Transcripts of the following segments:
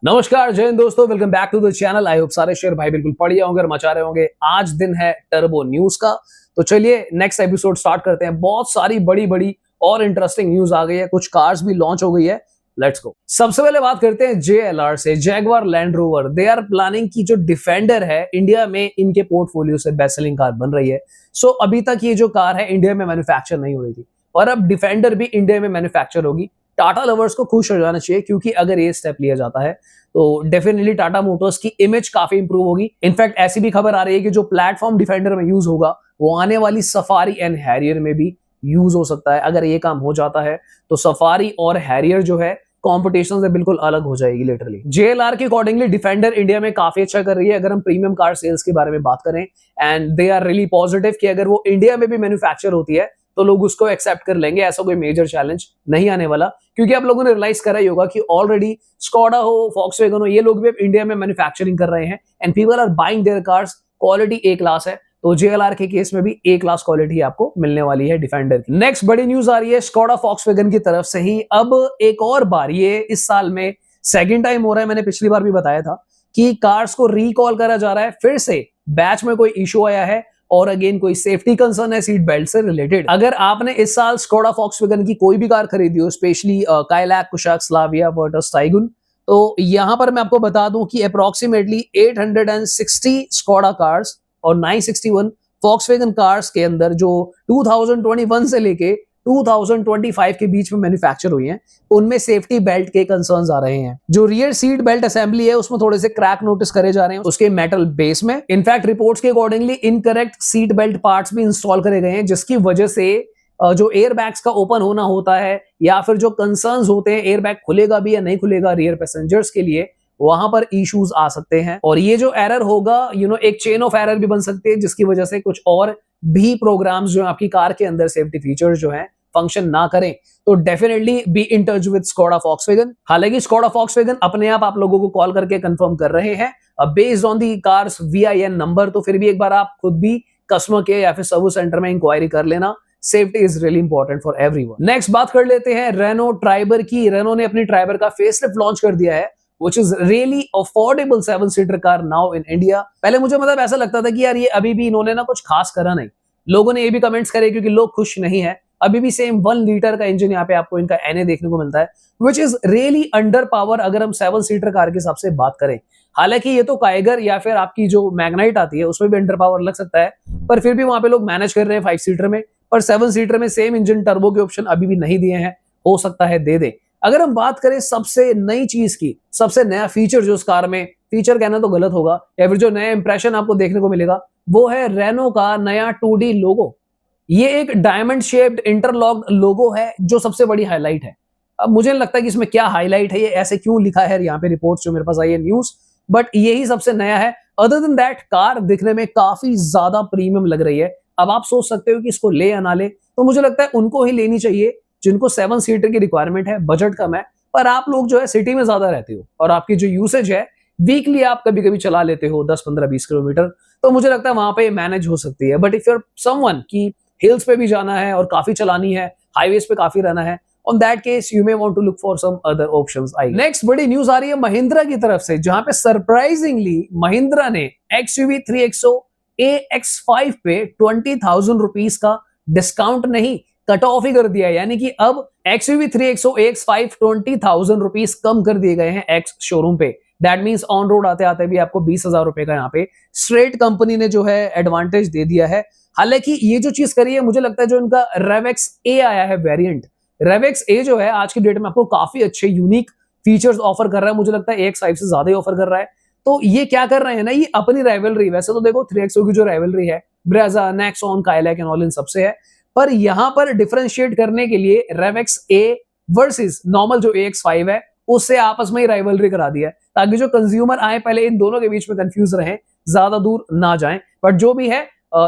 नमस्कार जय हिंद दोस्तों, welcome back to the channel. I hope सारे शेयर भाई बिल्कुल बढ़िया होंगे और मचा रहे होंगे। आज दिन है टर्बो न्यूज का, तो चलिए नेक्स्ट एपिसोड स्टार्ट करते हैं। बहुत सारी बड़ी बड़ी और इंटरेस्टिंग न्यूज आ गई है, कुछ कार्स भी लॉन्च हो गई है। Let's go. सबसे पहले बात करते हैं JLR से, Jaguar Land Rover. They are planning की जो डिफेंडर है इंडिया में इनके पोर्टफोलियो से बेस्ट सेलिंग कार बन रही है। सो अभी तक ये जो कार है इंडिया में मैन्युफैक्चर नहीं हो रही थी और अब डिफेंडर भी इंडिया में मैन्युफैक्चर होगी। टाटा लवर्स को खुश हो जाना चाहिए क्योंकि अगर ये स्टेप लिया जाता है तो डेफिनेटली टाटा मोटर्स की इमेज काफी इंप्रूव होगी। इनफैक्ट ऐसी भी खबर आ रही है कि जो प्लेटफॉर्म डिफेंडर में यूज होगा वो आने वाली सफारी एंड हैरियर में भी यूज हो सकता है। अगर ये काम हो जाता है तो सफारी और हैरियर जो है कॉम्पिटिशन से बिल्कुल अलग हो जाएगी लिटरली। JLR के अकॉर्डिंगली डिफेंडर इंडिया में काफी अच्छा कर रही है अगर हम प्रीमियम कार सेल्स के बारे में बात करें, and they are really positive कि अगर वो इंडिया में भी मैन्युफैक्चर होती है तो लोग उसको एक्सेप्ट कर लेंगे। ऐसा कोई मेजर चैलेंज नहीं आने वाला, क्योंकि आप लोगों ने रियलाइज करा ही होगा कि ऑलरेडी स्कोडा हो, फॉक्सवैगन हो, ये लोग भी अब इंडिया में मैन्युफैक्चरिंग कर रहे हैं and people are buying their cars. Quality A class है, तो JLR के केस में भी ए क्लास क्वालिटी आपको मिलने वाली है डिफेंडर की। नेक्स्ट बड़ी न्यूज आ रही है स्कोडा फॉक्सवैगन की तरफ से ही। अब एक और बार, ये इस साल में सेकेंड टाइम हो रहा है, मैंने पिछली बार भी बताया था कि कार्स को रिकॉल करा जा रहा है। फिर से बैच में कोई इशू आया है और अगेन कोई सेफ्टी कंसर्न है सीट बेल्ट से रिलेटेड। अगर आपने इस साल स्कोडा फॉक्सवैगन की कोई भी कार खरीदी हो, specially Kylaq, Kushaq, Slavia, Virtus, Tiguan, तो यहां पर मैं आपको बता दूं कि अप्रोक्सीमेटली 860 स्कोडा कार्स और 961 फॉक्सवैगन कार्स के अंदर जो 2021 से लेके 2025 के बीच में मैन्युफैक्चर हुई हैं, उनमें सेफ्टी बेल्ट के कंसर्न्स आ रहे हैं। जो रियर सीट बेल्ट असेंबली है उसमें थोड़े से क्रैक नोटिस करे जा रहे हैं उसके मेटल बेस में। इनफैक्ट रिपोर्ट्स के accordingly incorrect seat belt parts भी इंस्टॉल करे गए हैं, जिसकी वजह से जो एयर बैग्स का ओपन होना होता है या फिर जो कंसर्न्स होते हैं एयर बैग खुलेगा भी या नहीं खुलेगा रियर पैसेंजर्स के लिए, वहां पर इश्यूज आ सकते हैं। और ये जो एरर होगा एक चेन ऑफ एरर भी बन सकती है, जिसकी वजह से कुछ और भी प्रोग्राम्स जो आपकी कार के अंदर सेफ्टी फीचर्स जो हैं फंक्शन ना करें। तो definitely be in touch with Skoda Volkswagen. हालांकि स्कोडा फॉक्सवैगन अपने आप लोगों को कॉल करके कंफर्म कर रहे हैं based on the cars VIN number, तो फिर भी एक बार आप खुद भी कस्टमर केयर या फिर सर्विस सेंटर में इंक्वायरी कर लेना। Safety is really important for everyone. Next बात कर लेते हैं रेनो ट्राइबर की। रेनो ने अपनी ट्राइबर का फेसलिफ्ट लॉन्च कर दिया है, which is really affordable seven seater car now in India। पहले मुझे मतलब ऐसा लगता था कि यार ये अभी भी इन्होंने ना कुछ खास करा नहीं। लोगों ने ये भी कमेंट्स करे क्योंकि लोग खुश नहीं है। अभी भी सेम 1 लीटर का इंजन यहाँ पे आपको इनका NA देखने को मिलता है, which is really under power अगर हम 7-सीटर कार के हिसाब से बात करें। हालांकि ये तो काइगर या फिर आपकी जो मैग्नाइट आती है उसमें भी अंडर पावर लग सकता है, पर फिर भी वहां पे लोग मैनेज कर रहे हैं 5-सीटर में। पर 7-सीटर में सेम इंजन टर्बो के ऑप्शन अभी भी नहीं दिए हैं, हो सकता है दे दे। अगर हम बात करें सबसे नई चीज की, सबसे नया फीचर जो उस कार में, फीचर कहना तो गलत होगा, या फिर जो नया इंप्रेशन आपको देखने को मिलेगा वो है रेनो का नया 2D लोगो। ये एक डायमंड शेप्ड इंटरलॉक्ड लोगो है जो सबसे बड़ी हाईलाइट है। अब मुझे नहीं लगता कि इसमें क्या हाईलाइट है, ये ऐसे क्यों लिखा है यहाँ पे रिपोर्ट्स जो मेरे पास आई है न्यूज, बट यही सबसे नया है। अदर देन दैट कार दिखने में काफी ज्यादा प्रीमियम लग रही है। अब आप सोच सकते हो कि इसको ले या ना ले, तो मुझे लगता है उनको ही लेनी चाहिए जिनको 7-सीटर की रिक्वायरमेंट है, बजट कम है, पर आप लोग जो है सिटी में ज्यादा रहते हो और आपकी जो यूसेज है वीकली आप कभी कभी चला लेते हो 10, 15, 20 किलोमीटर, तो मुझे लगता है वहां पे मैनेज हो सकती है। बट इफ यूर समवन की हिल्स पे भी जाना है और काफी चलानी है, हाईवेज पे काफी रहना है, on that case you may want to look for some other options. Next बड़ी न्यूज आ रही है महिंद्रा की तरफ से, जहां पे सरप्राइजिंगली महिंद्रा ने XUV 3XO AX5 पे 20,000 रुपीज का डिस्काउंट नहीं, कट ऑफ ही कर दिया है। यानी कि अब XUV 3XO AX5 20,000 रुपीज कम कर दिए गए हैं एक्स शोरूम पे। दैट मीन्स ऑन रोड आते आते भी आपको 20,000 रुपए का यहाँ पे स्ट्रेट कंपनी ने जो है एडवांटेज दे दिया है। हालांकि ये जो चीज करी है, मुझे लगता है जो इनका रेवेक्स A आया है वेरिएंट, रेवेक्स A जो है आज की डेट में आपको काफी अच्छे यूनिक फीचर्स ऑफर कर रहा है। मुझे लगता है AX5 से ज्यादा ही ऑफर कर रहा है। तो ये क्या कर रहे हैं ना, ये अपनी राइवलरी, वैसे तो देखो 3XO की जो राइवलरी है Brezza, Nexon, Kylaq and all in सबसे है, पर यहां पर डिफरेंशिएट करने के लिए रेवेक्स A वर्सेस नॉर्मल जो AX5 है उससे आपस में ही राइवलरी करा दिया है, ताकि जो कंज्यूमर आए पहले इन दोनों के बीच में कंफ्यूज रहे, ज्यादा दूर ना जाएं। बट जो भी है,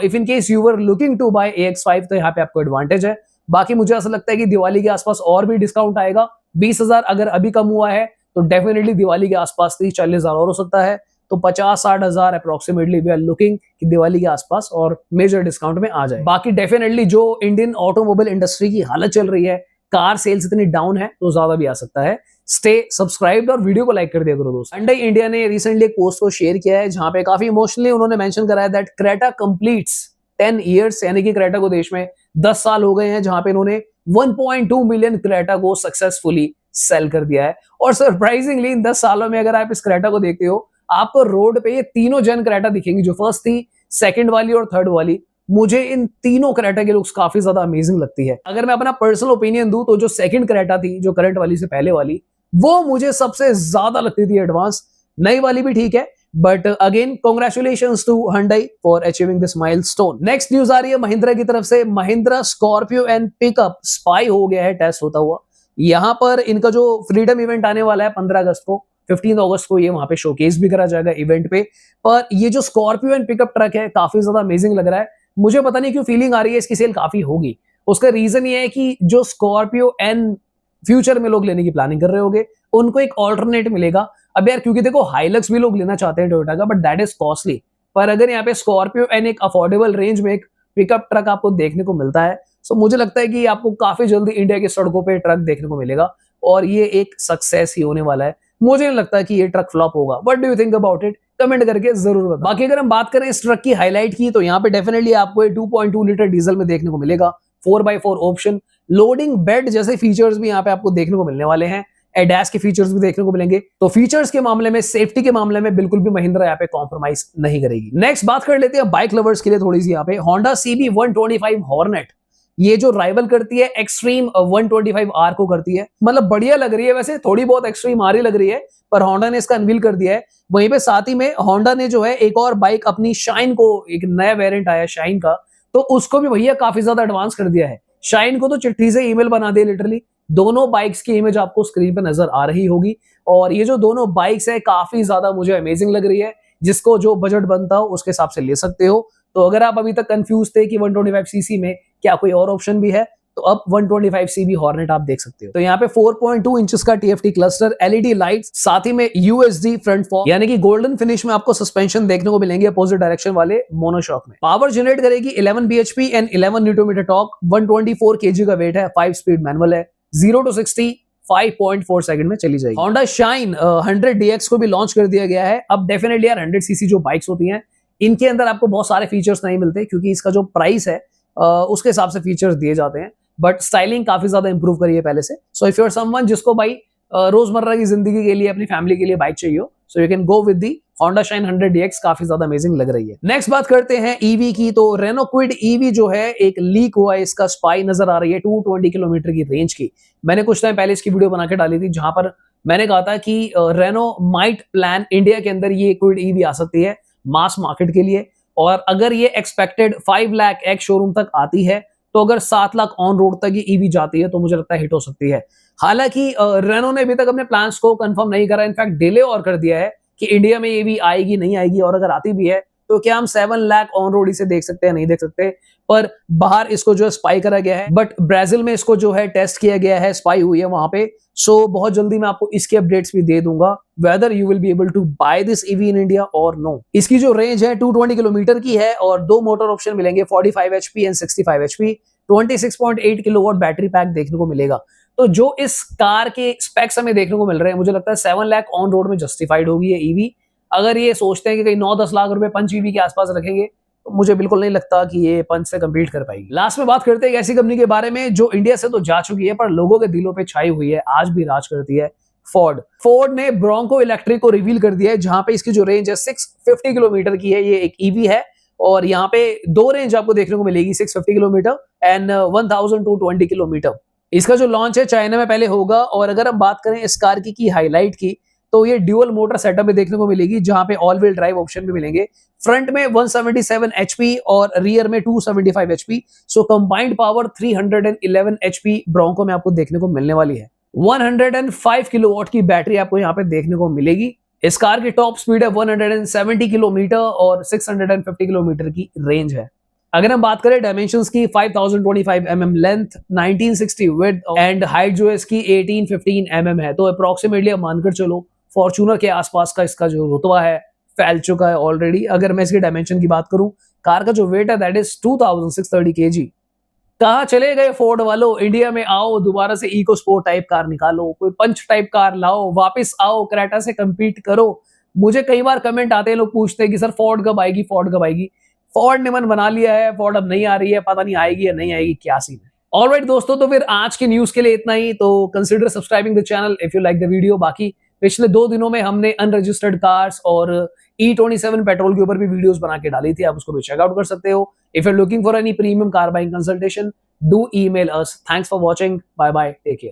if in case you were looking to buy AX5 तो यहाँ पे आपको एडवांटेज है। बाकी मुझे ऐसा लगता है कि दिवाली के आसपास और भी डिस्काउंट आएगा। 20,000 अगर अभी कम हुआ है तो डेफिनेटली दिवाली के आसपास 30-40,000 और हो सकता है। तो 50-60,000 अप्रोक्सीमेटली वी आर लुकिंग कि दिवाली के आसपास और मेजर डिस्काउंट में आ जाए। बाकी डेफिनेटली जो इंडियन ऑटोमोबाइल इंडस्ट्री की हालत चल रही है, कार सेल्स इतनी डाउन है तो ज्यादा भी आ सकता है। स्टे सब्सक्राइब्ड और वीडियो को लाइक कर दिया करो दोस्तों। Hyundai इंडिया ने रिसेंटली एक पोस्ट को शेयर किया है जहां पे काफी इमोशनली उन्होंने मेंशन करा है दैट क्रेटा कंप्लीट्स 10 इयर्स, यानी कि क्रेटा को देश में 10 साल हो गए हैं जहां पे इन्होंने 1.2 मिलियन क्रेटा को सक्सेसफुली सेल कर दिया है। और सरप्राइजिंगली इन 10 सालों में अगर आप इस क्रेटा को देखते हो, आपको रोड पे ये तीनों जन क्रेटा दिखेंगी, जो फर्स्ट थी, सेकंड वाली और थर्ड वाली। मुझे इन तीनों क्रेटा के लुक्स काफी ज्यादा अमेजिंग लगती है। अगर मैं अपना पर्सनल ओपिनियन दूं तो जो सेकंड क्रेटा थी, जो करंट वाली से पहले वाली, वो मुझे सबसे ज्यादा लगती थी एडवांस। नई वाली भी ठीक है, but again congratulations to Hyundai for achieving this milestone. Next news आ रही है महिंद्रा की तरफ से। Mahindra Scorpio and pickup spy हो गया है टेस्ट होता हुआ। यहां पर इनका जो फ्रीडम इवेंट आने वाला है 15 अगस्त को, 15 अगस्त को ये वहां पे शोकेस भी करा जाएगा इवेंट पे। पर ये जो स्कॉर्पियो एंड पिकअप ट्रक है काफी ज्यादा अमेजिंग लग रहा है। मुझे पता नहीं क्यों फीलिंग आ रही है इसकी सेल काफी होगी। उसका रीजन ये है कि जो स्कॉर्पियो एंड फ्यूचर में लोग लेने की प्लानिंग कर रहे होंगे, उनको एक ऑल्टरनेट मिलेगा। अब यार क्योंकि देखो हाइलक्स भी लोग लेना चाहते हैं टोयोटा का, बट दैट इज कॉस्टली। पर अगर यहाँ पे स्कॉर्पियो एंड एक अफोर्डेबल रेंज में एक पिकअप ट्रक आपको देखने को मिलता है, सो मुझे लगता है कि आपको काफी जल्दी इंडिया की सड़कों पे ट्रक देखने को मिलेगा और ये एक सक्सेस ही होने वाला है। मुझे नहीं लगता कि ये ट्रक फ्लॉप होगा। What do you think about it? Comment करके जरूर बताओ। बाकी अगर हम बात करें इस ट्रक की हाईलाइट की, तो यहाँ पे डेफिनेटली आपको 2.2 लीटर डीजल में देखने को मिलेगा, 4x4 ऑप्शन, लोडिंग बेड जैसे फीचर्स भी यहाँ पे आपको देखने को मिलने वाले हैं। एडैस के फीचर्स भी देखने को मिलेंगे। तो फीचर्स के मामले में, सेफ्टी के मामले में बिल्कुल भी महिंद्रा यहाँ पे कॉम्प्रोमाइज नहीं करेगी। नेक्स्ट बात कर लेते हैं बाइक लवर्स के लिए थोड़ी सी यहाँ पे होंडा CB 125 हॉर्नेट। ये जो राइवल करती है एक्सट्रीम 125R को करती है, मतलब बढ़िया लग रही है। वैसे थोड़ी बहुत एक्सट्रीम आर ही लग रही है, पर होंडा ने इसका अनवील कर दिया है। वहीं पे साथ ही में होंडा ने जो है एक और बाइक अपनी शाइन को, एक नया वेरिएंट आया शाइन का, तो उसको भी भैया काफी ज्यादा एडवांस कर दिया है। शाइन को तो चिट्ठी से ईमेल बना दिया लिटरली। दोनों बाइक्स की इमेज आपको स्क्रीन पे नजर आ रही होगी और ये जो दोनों बाइक्स है काफी ज्यादा मुझे अमेजिंग लग रही है। जिसको जो बजट बनता हो उसके हिसाब से ले सकते हो। तो अगर आप अभी तक कंफ्यूज थे कि 125 सीसी में क्या कोई और ऑप्शन भी है, तो अब 125 CB हॉर्नेट आप देख सकते हो। तो यहाँ पे 4.2 इंचेस का TFT क्लस्टर, LED लाइट्स, साथ ही में USD फ्रंट फॉर्क, यानी कि गोल्डन फिनिश में आपको सस्पेंशन देखने को मिलेंगे अपोजिट डायरेक्शन वाले मोनोशॉक में। पावर जनरेट करेगी 11 bhp and 11 Newton torque, 124 kg का वेट है, 5 स्पीड मैनुअल है, 0 to 60 5.4 सेकंड में चली जाएगी। होंडा शाइन 100DX को भी लॉन्च कर दिया गया है। अब डेफिनेटली यार 100 सीसी जो बाइक्स होती हैं, इनके अंदर आपको बहुत सारे फीचर्स नहीं मिलते क्योंकि इसका जो प्राइस है उसके हिसाब से फीचर्स दिए जाते हैं। बट स्टाइलिंग काफी ज्यादा इंप्रूव करी है पहले से। So if you are someone जिसको भाई रोजमर्रा की जिंदगी के लिए, अपनी फैमिली के लिए बाइक चाहिए हो, so you can go with the Honda shine 100DX। काफी ज्यादा अमेजिंग लग रही है। नेक्स्ट बात करते हैं ईवी की। तो रेनो क्विड ईवी जो है, एक लीक हुआ है, इसका स्पाई नजर आ रही है 220 किलोमीटर की रेंज की। मैंने कुछ टाइम पहले इसकी वीडियो बना के डाली थी जहां पर मैंने कहा था कि रेनो माइट प्लान इंडिया के अंदर ये क्विड ईवी आ सकती है मास मार्केट के लिए। और अगर ये एक्सपेक्टेड 5 लाख एक्स शोरूम तक आती है, तो अगर 7 लाख ऑन रोड तक ये ईवी जाती है, तो मुझे लगता है हिट हो सकती है। हालांकि रेनो ने अभी तक अपने प्लान्स को कंफर्म नहीं करा, इनफैक्ट डिले और कर दिया है कि इंडिया में ये भी आएगी नहीं आएगी, और अगर आती भी है तो क्या हम 7 लाख ऑन रोड इसे देख सकते हैं, नहीं देख सकते। पर बाहर इसको जो है स्पाई करा गया है, बट ब्राजील में इसको जो है टेस्ट किया गया है, स्पाई हुई है वहां पे। सो बहुत जल्दी मैं आपको इसके अपडेट्स भी दे दूंगा, whether you will be able to buy this EV in India और नो। इसकी जो रेंज है 220 किलोमीटर की है और 2 मोटर ऑप्शन मिलेंगे, 45 HP and 65 HP, 26.8 kilowatt battery pack देखने को मिलेगा। तो जो इस कार के स्पेक्स हमें देखने को मिल रहे हैं, मुझे लगता है 7 लाख ऑन रोड में जस्टिफाइड होगी ये ईवी। अगर ये सोचते हैं कि कहीं 9-10 लाख रुपए पंच ईवी के आसपास रखेंगे, तो मुझे बिल्कुल नहीं लगता कि ये पंच से कम्पीट कर पाएगी। लास्ट में बात करते हैं एक ऐसी कंपनी के बारे में जो इंडिया से तो जा चुकी है, पर लोगों के दिलों पे छाई हुई है, आज भी राज करती है। फोर्ड ने ब्रोंको इलेक्ट्रिक को रिवील कर दिया है, जहां पे इसकी जो रेंज है 650 किलोमीटर की है। ये एक ईवी है और यहाँ पे 2 रेंज आपको देखने को मिलेगी, 650 किलोमीटर एंड 1220 किलोमीटर। इसका जो लॉन्च है चाइना में पहले होगा। और अगर हम बात करें इस कार की हाईलाइट की, तो ये ड्यूअल मोटर सेटअप में देखने को मिलेगी, जहां पे ऑल व्हील ड्राइव ऑप्शन भी मिलेंगे। फ्रंट में 177 HP और रियर में 275 HP। सो कंबाइंड पावर 311 HP ब्रोंको में आपको देखने को मिलने वाली है। 105 किलोवाट की बैटरी आपको यहाँ पे देखने को मिलेगी। इस कार की टॉप स्पीड है 170 किलोमीटर और 650 किलोमीटर की रेंज है। अगर हम बात करें डायमेंशंस की, 5025 mm length, 1960 width and height जो है इसकी 1815 mm है। तो अप्रोक्सीमेटली आप मानकर चलो फॉर्च्यूनर के आसपास का इसका जो रुतबा है फैल चुका है ऑलरेडी। अगर मैं इसके डायमेंशन की बात करूं, कार का जो वेट है दैट इज 2630 kg। कहाँ चले गए फोर्ड वालों, इंडिया में आओ, दोबारा से इको स्पोर्ट टाइप कार निकालो, कोई पंच टाइप कार लाओ, वापस आओ, क्रेटा से compete करो। मुझे कई बार कमेंट आते हैं, लोग पूछते हैं कि सर फोर्ड कब आएगी, फोर्ड कब आएगी। फोर्ड ने मन बना लिया है, फोर्ड अब नहीं आ रही है, पता नहीं आएगी या नहीं आएगी, क्या सीन है। ऑलराइट दोस्तों, तो फिर आज की न्यूज के लिए इतना ही। तो consider subscribing the channel if you like the video. बाकी पिछले 2 दिनों में हमने अनरजिस्टर्ड कार्स और E27 पेट्रोल के ऊपर भी वीडियोस बना के डाली थी, आप उसको भी चेकआउट कर सकते हो। If you are looking for any premium car buying consultation, do email us. Thanks for watching. Bye bye. Take care.